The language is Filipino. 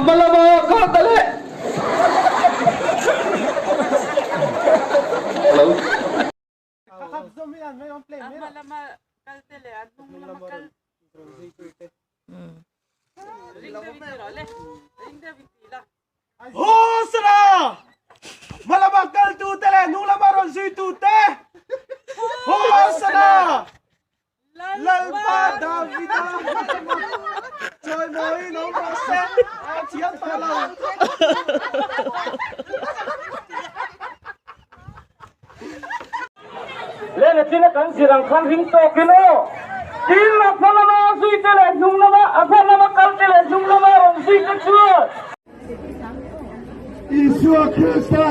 Amalama ko, dali! Hello? Kakabzom yan, may on play. Amalama kaltele, anong lamakal? Ring da vitirole, ring da vitila. Hosra! Malabakal tutele, nula maron si tute! Hosra! Lalpa Davida! Joy Moy, no Rosset! At yan pala! Lene tinakan sirang kan ring tokino. Tila panama suitele numnama apanama kaltele numnama rom suiteksuat. Isua Krista